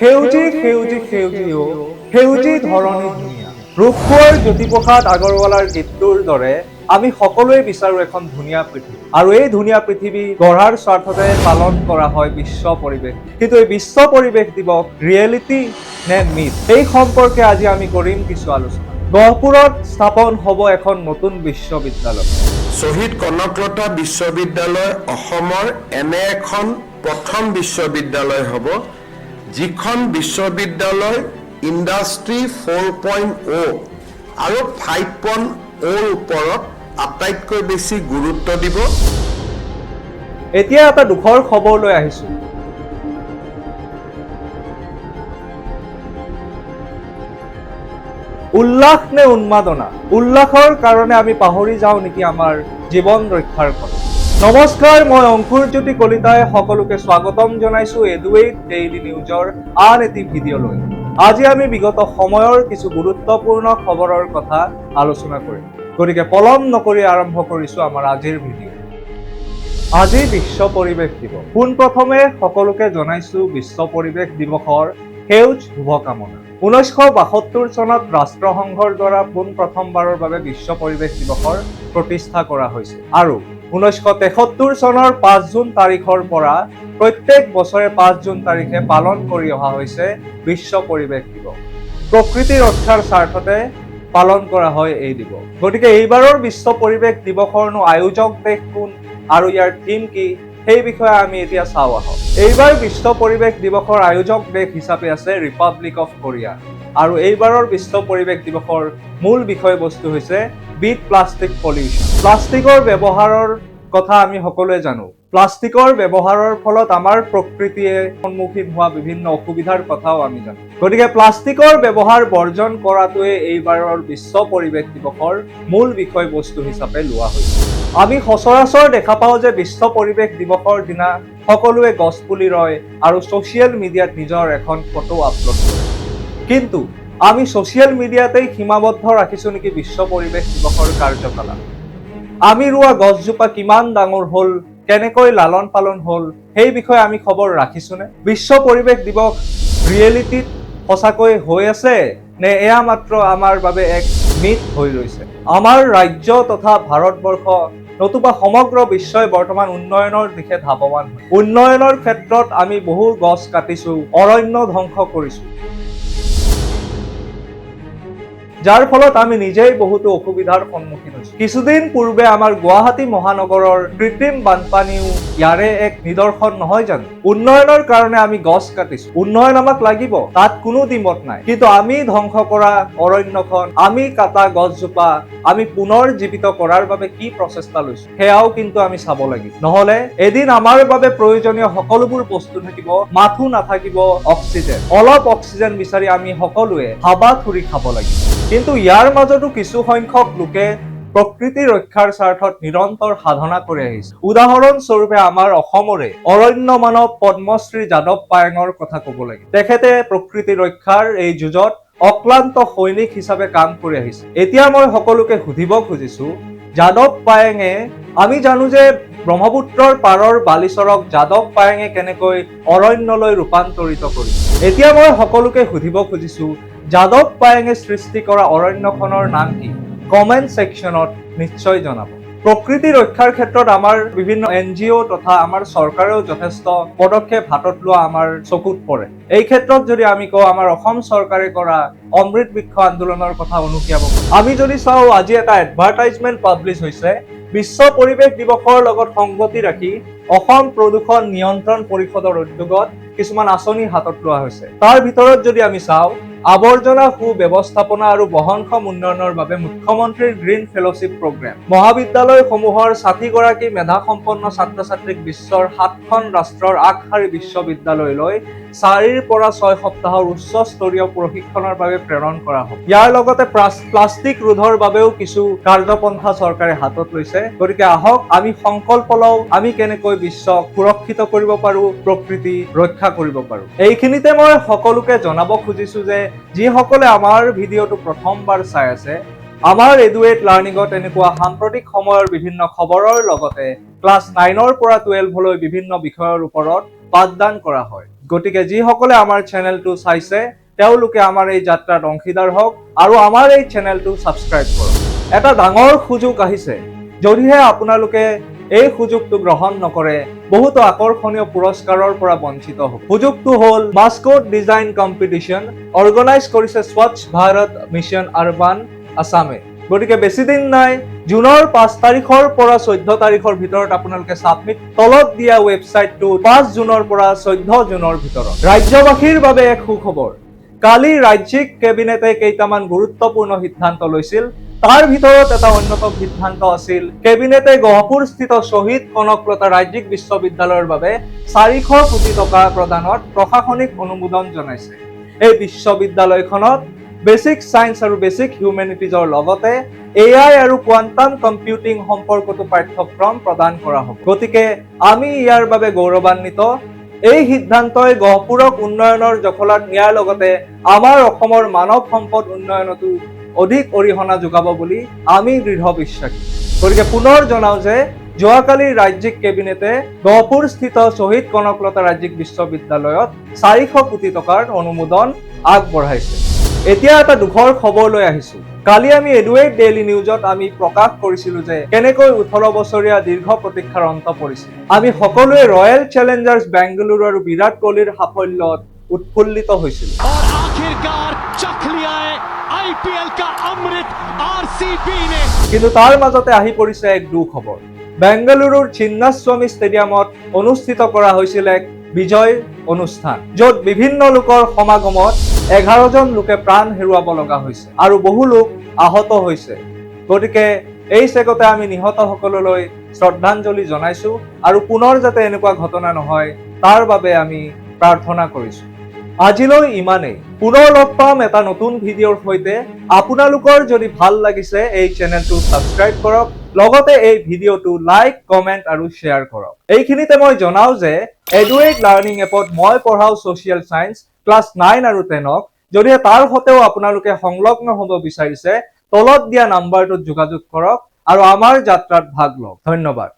সেউজী সেউজী সেউজীও সেউজী ধৰণী ধুনীয়া ৰূপকোঁৱৰ জ্যোতিপ্ৰসাদ আগৰৱালাৰ গীতটোৰ দৰে আমি সকলোৱে বিচাৰো এখন ধুনীয়া পৃথিৱী আৰু এই ধুনীয়া পৃথিৱী গঢ়াৰ স্বাৰ্থতে পালন কৰা হয় বিশ্ব পৰিৱেশ। কিন্তু এই বিশ্ব পৰিৱেশ দিৱস ৰিয়েলিটি নে মিথ, এই সম্পৰ্কে আজি আমি কৰিম কিছু আলোচনা। গহপুৰত স্থাপন হ'ব এখন নতুন বিশ্ববিদ্যালয়। শ্বহীদ কনকলতা বিশ্ববিদ্যালয় অসমৰ এনে এখন প্ৰথম বিশ্ববিদ্যালয় হ'ব যিখন বিশ্ববিদ্যালয় ইণ্ডাষ্ট্ৰী 4.0 আৰু 5.0 ওপৰত আটাইতকৈ বেছি গুৰুত্ব দিব। এতিয়া এটা দুখৰ খবৰ লৈ আহিছো। উল্লাস নে উন্মাদনা? উল্লাসৰ কাৰণে আমি পাহৰি যাওঁ নেকি আমাৰ জীৱন ৰক্ষাৰ কথা। নমস্কাৰ, মই অংকুৰজ্যোতি কলিতাই সকলোকে স্বাগতম জনাইছো EduAid ডেইলি নিউজৰ আন এটি ভিডিঅ'লৈ। আজি আমি বিগত সময়ৰ কিছু গুৰুত্বপূৰ্ণ খবৰৰ কথা আলোচনা কৰিম। গতিকে পলম নকৰি আৰম্ভ কৰিছো আমাৰ আজিৰ ভিডিঅ'। আজি বিশ্ব পৰিৱেশ দিৱস। পোনপ্ৰথমে সকলোকে জনাইছো বিশ্ব পৰিৱেশ দিৱসৰ সেউজ শুভকামনা। 1972 চনত ৰাষ্ট্ৰসংঘৰ দ্বাৰা পোনপ্ৰথমবাৰৰ বাবে বিশ্ব পৰিৱেশ দিৱসৰ প্ৰতিষ্ঠা কৰা হৈছিল আৰু 1973 চনৰ 5 জুন তাৰিখৰ পৰা প্ৰত্যেক বছৰে 5 জুন তাৰিখে পালন কৰি অহা হৈছে বিশ্ব পৰিৱেশ দিৱস। প্ৰকৃতি ৰক্ষাৰ স্বাৰ্থতে পালন কৰা হয় এই দিৱস। গতিকে এইবাৰৰ বিশ্ব পৰিৱেশ দিৱসৰনো আয়োজক দেশ কোন আৰু ইয়াৰ থিম কি, সেই বিষয়ে আমি এতিয়া চাওঁ আহক। এইবাৰ বিশ্ব পৰিৱেশ দিৱসৰ আয়োজক দেশ হিচাপে আছে ৰিপাব্লিক অফ কোৰিয়া আৰু এইবাৰৰ বিশ্ব পৰিৱেশ দিৱসৰ মূল বিষয়বস্তু হৈছে বিট প্লাষ্টিক পলিউশ্যন। প্লাষ্টিকৰ ব্যৱহাৰৰ কথা আমি সকলোৱে জানো। প্লাষ্টিকৰ ব্যৱহাৰৰ ফলত আমাৰ প্ৰকৃতিয়ে সন্মুখীন হোৱা বিভিন্ন অসুবিধাৰ কথাও আমি জানো। গতিকে প্লাষ্টিকৰ ব্যৱহাৰ বৰ্জন কৰাটোৱে এইবাৰৰ বিশ্ব পৰিৱেশ দিৱসৰ মূল বিষয়বস্তু হিচাপে লোৱা হৈছে। আমি সচৰাচৰ দেখা পাওঁ যে বিশ্ব পৰিৱেশ দিৱসৰ দিনা সকলোৱে গছপুলি ৰোয় আৰু ছ'চিয়েল মিডিয়াত নিজৰ এখন ফটো আপলোড কৰে। কিন্তু আমি ছ'চিয়েল মিডিয়াতেই সীমাবদ্ধ ৰাখিছো নেকি বিশ্ব পৰিৱেশ দিৱসৰ কাৰ্যকলাপ? আমি ৰোৱা গছজোপা কিমান ডাঙৰ হ'ল, কেনেকৈ লালন পালন হ'ল, সেই বিষয়ে আমি খবৰ ৰাখিছোনে? বিশ্ব পৰিৱেশ দিৱস ৰিয়েলিটিত সঁচাকৈ হৈ আছে নে এয়া মাত্ৰ আমাৰ বাবে এক মিথ হৈ ৰৈছে? আমাৰ ৰাজ্য তথা ভাৰতবৰ্ষ নতুবা সমগ্ৰ বিশ্বই বৰ্তমান উন্নয়নৰ দিশে ধাৱমান। উন্নয়নৰ ক্ষেত্ৰত আমি বহু গছ কাটিছো, অৰণ্য ধ্বংস কৰিছো, যাৰ ফলত আমি নিজেই বহুতো অসুবিধাৰ সন্মুখীন হৈছো। কিছুদিন পূৰ্বে আমাৰ গুৱাহাটী মহানগৰৰ কৃত্ৰিম বানপানীও ইয়াৰে এক নিদৰ্শন নহয় জানো? উন্নয়নৰ কাৰণে আমি গছ কাটিছো, উন্নয়ন আমাক লাগিব, তাত কোনো দ্বিমত নাই। কিন্তু আমি ধ্বংস কৰা অৰণ্যখন, আমি কাটা গছজোপা আমি পুনৰ জীৱিত কৰাৰ বাবে কি প্ৰচেষ্টা লৈছো, সেয়াও কিন্তু আমি চাব লাগিব। নহলে এদিন আমাৰ বাবে প্ৰয়োজনীয় সকলোবোৰ বস্তু থাকিব, মাথো নাথাকিব অক্সিজেন। অলপ অক্সিজেন বিচাৰি আমি সকলোৱে হাবাথুৰি খাব লাগিব। কিন্তু ইয়াৰ মাজতো কিছু সংখ্যক লোকে প্ৰকৃতি ৰক্ষাৰ স্বাৰ্থত নিৰন্তৰ সাধনা কৰি আহিছে। উদাহৰণস্বৰূপে আমাৰ অসমৰে অৰণ্য মানৱ পদ্মশ্ৰী যাদৱ পায়েঙৰ কথা ক'ব লাগে। তেখেতে প্ৰকৃতি ৰক্ষাৰ এই যুঁজত অক্লান্ত সৈনিক হিচাপে কাম কৰি আহিছে। এতিয়া মই সকলোকে সুধিব খুজিছো, যাদৱ পায়েঙে, আমি জানো যে ব্ৰহ্মপুত্ৰৰ পাৰৰ বালিচৰক যাদৱ পায়েঙে কেনেকৈ অৰণ্যলৈ ৰূপান্তৰিত কৰিছে। এতিয়া মই সকলোকে সুধিব খুজিছো, যাদৱ পায়েঙে সৃষ্টি কৰা অৰণ্যখনৰ নাম কি? কমেণ্ট ছেকশ্যনত নিশ্চয় জনাব। প্ৰকৃতি ৰক্ষাৰ ক্ষেত্ৰত আমাৰ বিভিন্ন NGO তথা আমাৰ চৰকাৰেও যথেষ্ট পদক্ষেপ হাতত লোৱা আমাৰ চকুত পৰে। এই ক্ষেত্ৰত যদি আমি কওঁ, আমাৰ অসম চৰকাৰে কৰা অমৃত বৃক্ষ আন্দোলনৰ কথা অনুকিয়াব। আমি যদি চাওঁ, আজি এটা এডভাৰটাইজমেণ্ট পাব্লিছ হৈছে বিশ্ব পৰিৱেশ দিৱসৰ লগত সংগতি ৰাখি অসম প্ৰদূষণ নিয়ন্ত্ৰণ পৰিষদৰ উদ্যোগত কিছুমান আঁচনি হাতত লোৱা হৈছে। তাৰ ভিতৰত যদি আমি চাওঁ, আৱৰ্জনা সুব্যৱস্থাপনা আৰু বহনক্ষম উন্নয়নৰ বাবে মুখ্যমন্ত্ৰীৰ গ্ৰীণ ফেলোশ্বিপ প্ৰগ্ৰেম। মহাবিদ্যালয়সমূহৰ 60 গৰাকী মেধাসম্পন্ন ছাত্ৰ ছাত্ৰীক বিশ্বৰ 7খন ৰাষ্ট্ৰৰ আগশাৰী বিশ্ববিদ্যালয়লৈ 4 পৰা 6 সপ্তাহৰ উচ্চস্তৰীয় প্ৰশিক্ষণৰ বাবে প্ৰেৰণ কৰা হ'ব। ইয়াৰ লগতে প্লাষ্টিক ৰোধৰ বাবেও কিছু কাৰ্যপন্থা চৰকাৰে হাতত লৈছে। গতিকে আহক আমি সংকল্প লওঁ, আমি কেনেকৈ বিশ্বক সুৰক্ষিত কৰিব পাৰো, প্ৰকৃতি ৰক্ষা কৰিব পাৰো। এইখিনিতে মই সকলোকে জনাব খুজিছো যে যিসকলে আমাৰ ভিডিঅ'টো প্ৰথমবাৰ চাই আছে, আমাৰ EduAid লাৰ্ণিঙত এনেকুৱা সাম্প্ৰতিক সময়ৰ বিভিন্ন খবৰৰ লগতে ক্লাছ 9ৰ পৰা 12লৈ বিভিন্ন বিষয়ৰ ওপৰত পাঠদান কৰা হয়। গতিকে যিসকলে আমাৰ চেনেলটো চাইছে তেওঁলোকে আমাৰ এই যাত্ৰাত অংশীদাৰ হওক আৰু আমাৰ এই চেনেলটো ছাবস্ক্ৰাইব কৰক। এটা ডাঙৰ সুযোগ আহিছে। যদিহে আপোনালোকে এই সুযোগটো গ্ৰহণ নকৰে বহুতো আকৰ্ষণীয় পুৰস্কাৰৰ পৰা বঞ্চিত হ'ব। সুযোগটো হ'ল মাস্কট ডিজাইন কম্পিটিশ্যন অৰ্গেনাইজ কৰিছে স্বচ্ছ ভাৰত মিছন আৰবান আছামে। গতিকে বেছি দিন নাই, জুনৰ 5 তাৰিখৰ পৰা 14 তাৰিখৰ ভিতৰত আপোনালোকে ছাবমিট তলত দিয়া ৱেবছাইটটো 5 জুনৰ পৰা 14 জুনৰ ভিতৰত। ৰাজ্যবাসীৰ বাবে এক সুখবৰ। কালি ৰাজ্যিক কেবিনেটে কেইটামান গুৰুত্বপূৰ্ণ সিদ্ধান্ত লৈছিল। তাৰ ভিতৰত এটা অন্যতম সিদ্ধান্ত আছিল কেবিনেটে গহপুৰস্থিত শ্বহীদ কনকলতা ৰাজ্যিক বিশ্ববিদ্যালয়ৰ বাবে 400 কোটি টকা প্ৰদানত প্ৰশাসনিক অনুমোদন জনাইছে। এই বিশ্ববিদ্যালয়খনত বেচিক সায়েন্স আৰু বেচিক হিউমেনিটিজৰ লগতে AI আৰু কোৱান্টাম কম্পিউটিং সম্পৰ্কতো পাঠ্যক্ৰম প্ৰদান কৰা হ'ব। গতিকে আমি ইয়াৰ বাবে গৌৰৱান্বিত। এই সিদ্ধান্তই গহপুৰক উন্নয়নৰ জখলাত নিয়াৰ লগতে আমাৰ অসমৰ মানৱ সম্পদ উন্নয়নতো অধিক অৰিহণা যোগাব বুলি আমি দৃঢ় বিশ্বাসী। গতিকে পুনৰ জনাও যে যোৱাকালি ৰাজ্যিক কেবিনেটে গহপুৰস্থিত শ্বহীদ কনকলতা ৰাজ্যিক বিশ্ববিদ্যালয়ত 400 কোটি টকাৰ অনুমোদন আগবঢ়াইছে। এতিয়া এটা দুখৰ খবৰ লৈ আহিছো। কালি আমি EduAid ডেইলি নিউজত আমি প্ৰকাশ কৰিছিলো যে কেনেকৈ 18 বছৰীয়া দীৰ্ঘ প্ৰতীক্ষাৰ অন্ত পৰিছিল। আমি সকলোৱে ৰয়েল চেলেঞ্জাৰ্ছ বেংগালুৰু আৰু বিৰাট কোহলিৰ সাফল্যত উৎফুল্লিত হৈছিল। কিন্তু তাৰ মাজতে আহি পৰিছে এক দুখবৰ। বেংগালুৰুৰ চিন্নাস্বামী ষ্টেডিয়ামত অনুষ্ঠিত কৰা হৈছিল এক বিজয় অনুষ্ঠান, য'ত বিভিন্ন লোকৰ সমাগমত 11 জন লোকে প্ৰাণ হেৰুৱাব লগা হৈছে আৰু বহু লোক আহত হৈছে। গতিকে এই চেগতে আমি নিহতসকললৈ শ্ৰদ্ধাঞ্জলি জনাইছো আৰু পুনৰ যাতে এনেকুৱা ঘটনা নহয় তাৰ বাবে আমি প্ৰাৰ্থনা কৰিছো। আজিলৈ ইমানেই। পুনৰ লগ পাম এটা নতুন ভিডিঅ'ৰ সৈতে। আপোনালোকৰ যদি ভাল লাগিছে এই চেনেলটো ছাবস্ক্ৰাইব কৰক, লগতে এই ভিডিঅ'টো লাইক, কমেণ্ট আৰু শ্বেয়াৰ কৰক। এইখিনিতে মই জনাও যে EduAid লাৰ্ণিং এপত মই পঢ়াও ছ'চিয়েল সায়েন্স ক্লাছ 9 আৰু 10ক। যদিহে তাৰ সৈতেও আপোনালোকে সংলগ্ন হ'ব বিচাৰিছে তলত দিয়া নাম্বাৰটোত যোগাযোগ কৰক আৰু আমাৰ যাত্ৰাত ভাগ লওক। ধন্যবাদ।